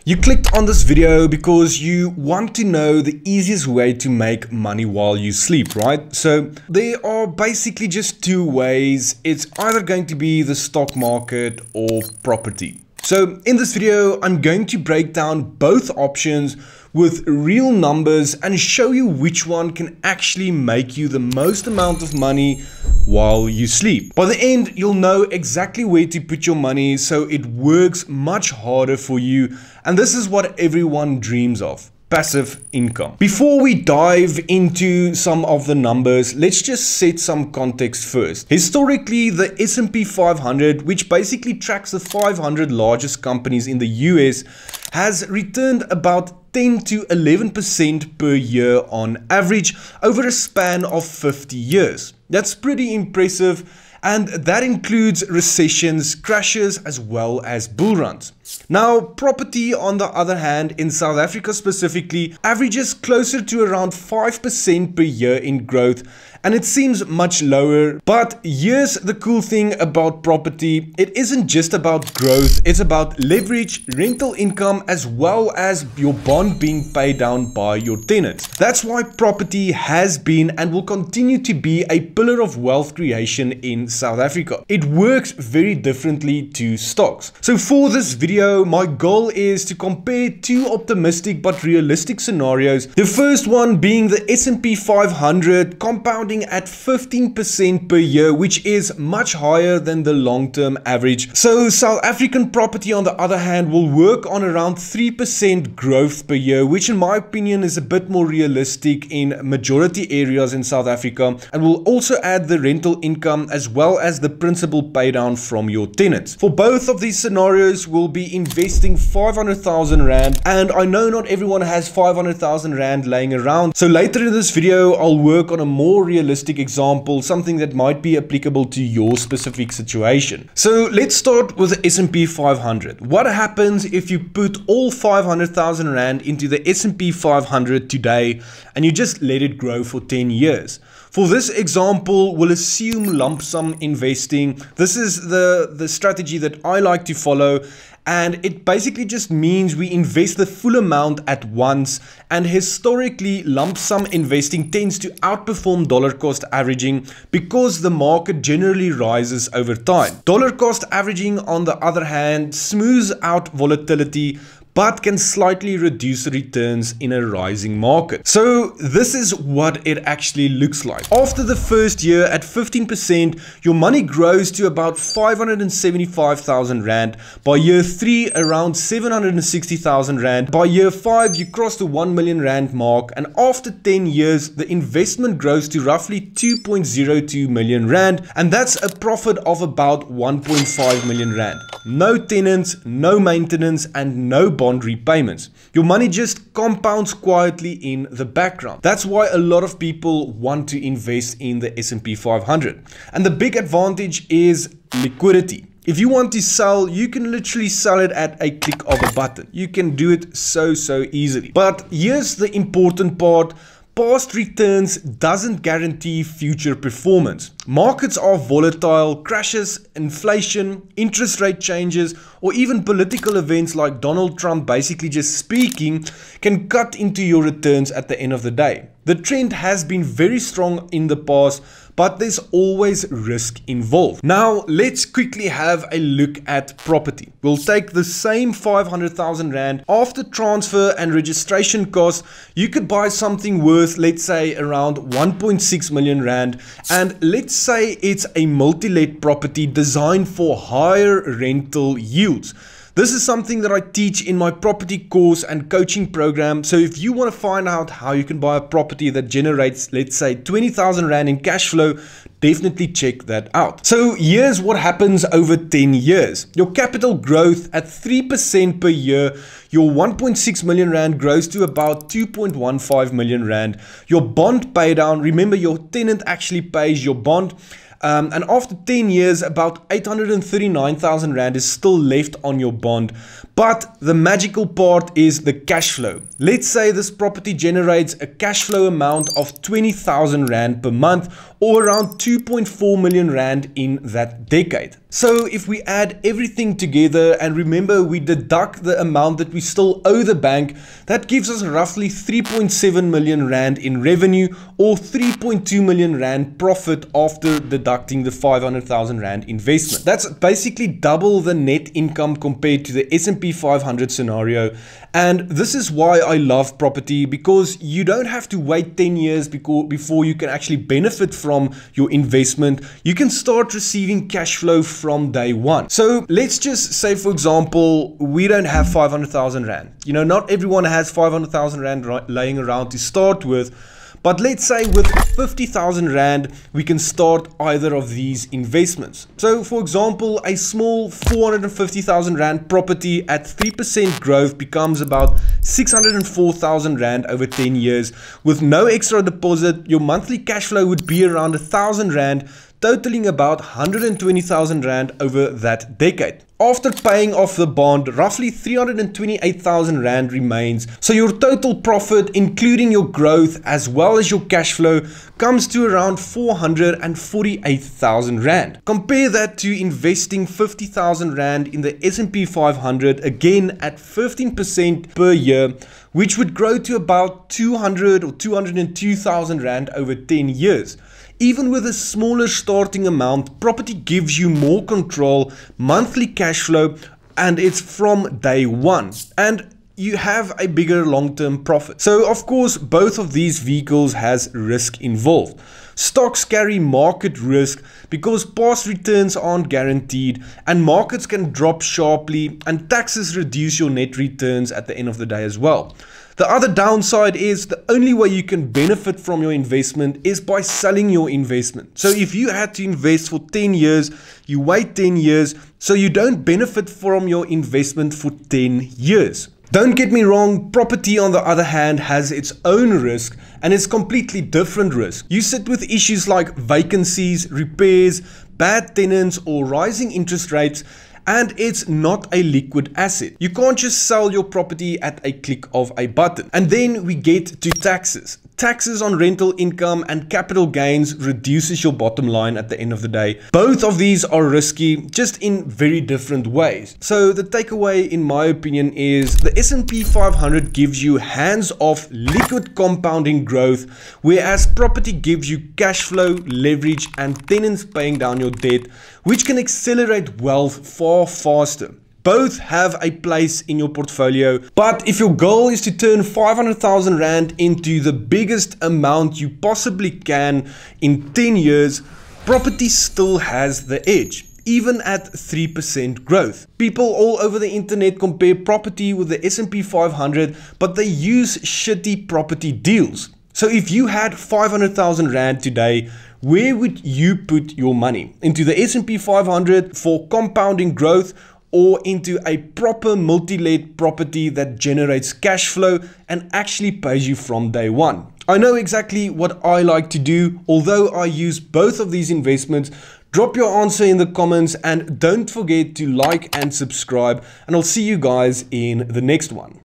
You clicked on this video because you want to know the easiest way to make money while you sleep, right? So there are basically just two ways. It's either going to be the stock market or property. So in this video, I'm going to break down both options with real numbers and show you which one can actually make you the most amount of money while you sleep. By the end, you'll know exactly where to put your money so it works much harder for you. And this is what everyone dreams of. Passive income. Before we dive into some of the numbers, let's just set some context first. Historically, the S&P 500, which basically tracks the 500 largest companies in the US, has returned about 10 to 11% per year on average over a span of 50 years. That's pretty impressive. And that includes recessions, crashes, as well as bull runs. Now, property, on the other hand, in South Africa specifically, averages closer to around 5% per year in growth, and it seems much lower. But here's the cool thing about property. It isn't just about growth, it's about leverage, rental income, as well as your bond being paid down by your tenants. That's why property has been and will continue to be a pillar of wealth creation in South Africa. It works very differently to stocks. So for this video, my goal is to compare two optimistic but realistic scenarios. The first one being the S&P 500 compounding at 15% per year, which is much higher than the long-term average. So South African property, on the other hand, will work on around 3% growth per year, which in my opinion is a bit more realistic in majority areas in South Africa, and will also add the rental income as well as the principal pay down from your tenants. For both of these scenarios, we'll be investing 500,000 Rand, and I know not everyone has 500,000 Rand laying around. So later in this video, I'll work on a more realistic example, something that might be applicable to your specific situation. So let's start with the S&P 500. What happens if you put all 500,000 Rand into the S&P 500 today and you just let it grow for 10 years? For this example, we'll assume lump sum investing. This is the strategy that I like to follow. And it basically just means we invest the full amount at once. And historically, lump sum investing tends to outperform dollar cost averaging because the market generally rises over time. Dollar cost averaging, on the other hand, smooths out volatility but can slightly reduce returns in a rising market. So this is what it actually looks like. After the first year at 15%, your money grows to about 575,000 Rand. By year 3, around 760,000 Rand. By year 5, you cross the 1 million Rand mark. And after 10 years, the investment grows to roughly 2.02 million Rand. And that's a profit of about 1.5 million Rand. No tenants, no maintenance, and no bond repayments. Your money just compounds quietly in the background. That's why a lot of people want to invest in the S&P 500. And the big advantage is liquidity. If you want to sell, you can literally sell it at a click of a button. You can do it so easily. But here's the important part. Past returns doesn't guarantee future performance. Markets are volatile. Crashes, inflation, interest rate changes, or even political events like Donald Trump basically just speaking can cut into your returns at the end of the day. The trend has been very strong in the past, but there's always risk involved. Now, let's quickly have a look at property. We'll take the same 500,000 Rand. After transfer and registration costs, you could buy something worth, let's say, around 1.6 million Rand. And let's say it's a multi-let property designed for higher rental yields. This is something that I teach in my property course and coaching program. So if you want to find out how you can buy a property that generates, let's say, 20,000 Rand in cash flow, definitely check that out. So here's what happens over 10 years. Your capital growth at 3% per year, your 1.6 million Rand grows to about 2.15 million Rand. Your bond pay down, remember your tenant actually pays your bond. And after 10 years, about 839,000 Rand is still left on your bond. But the magical part is the cash flow. Let's say this property generates a cash flow amount of 20,000 Rand per month, or around 2.4 million Rand in that decade. So if we add everything together, and remember we deduct the amount that we still owe the bank, that gives us roughly 3.7 million Rand in revenue, or 3.2 million Rand profit after deducting the 500,000 Rand investment. That's basically double the net income compared to the S&P 500 scenario. And this is why I love property, because you don't have to wait 10 years before you can actually benefit from your investment. You can start receiving cash flow from day one. So let's just say, for example, we don't have 500,000 Rand. You know, not everyone has 500,000 Rand laying around to start with. But let's say with 50,000 Rand, we can start either of these investments. So for example, a small 450,000 Rand property at 3% growth becomes about 604,000 Rand over 10 years. With no extra deposit, your monthly cash flow would be around 1,000 Rand, totaling about 120,000 Rand over that decade. After paying off the bond, roughly 328,000 Rand remains. So your total profit, including your growth as well as your cash flow, comes to around 448,000 Rand. Compare that to investing 50,000 Rand in the S&P 500, again at 15% per year, which would grow to about 200 or 202,000 Rand over 10 years. Even with a smaller starting amount, property gives you more control, monthly cash flow, and it's from day one. And you have a bigger long-term profit. So of course, both of these vehicles has risk involved. Stocks carry market risk because past returns aren't guaranteed, and markets can drop sharply, and taxes reduce your net returns at the end of the day as well. The other downside is the only way you can benefit from your investment is by selling your investment. So if you had to invest for 10 years, you wait 10 years, so you don't benefit from your investment for 10 years. Don't get me wrong, property on the other hand has its own risk, and it's completely different risk. You sit with issues like vacancies, repairs, bad tenants, or rising interest rates, and it's not a liquid asset. You can't just sell your property at a click of a button. And then we get to taxes. Taxes on rental income and capital gains reduces your bottom line at the end of the day. Both of these are risky, just in very different ways. So the takeaway, in my opinion, is the S&P 500 gives you hands-off liquid compounding growth, whereas property gives you cash flow, leverage, and tenants paying down your debt, which can accelerate wealth far faster. Both have a place in your portfolio, but if your goal is to turn 500,000 Rand into the biggest amount you possibly can in 10 years, property still has the edge, even at 3% growth. People all over the internet compare property with the S&P 500, but they use shitty property deals. So if you had 500,000 Rand today, where would you put your money? Into the S&P 500 for compounding growth, or into a proper multi-let property that generates cash flow and actually pays you from day one? I know exactly what I like to do, although I use both of these investments. Drop your answer in the comments, and don't forget to like and subscribe, and I'll see you guys in the next one.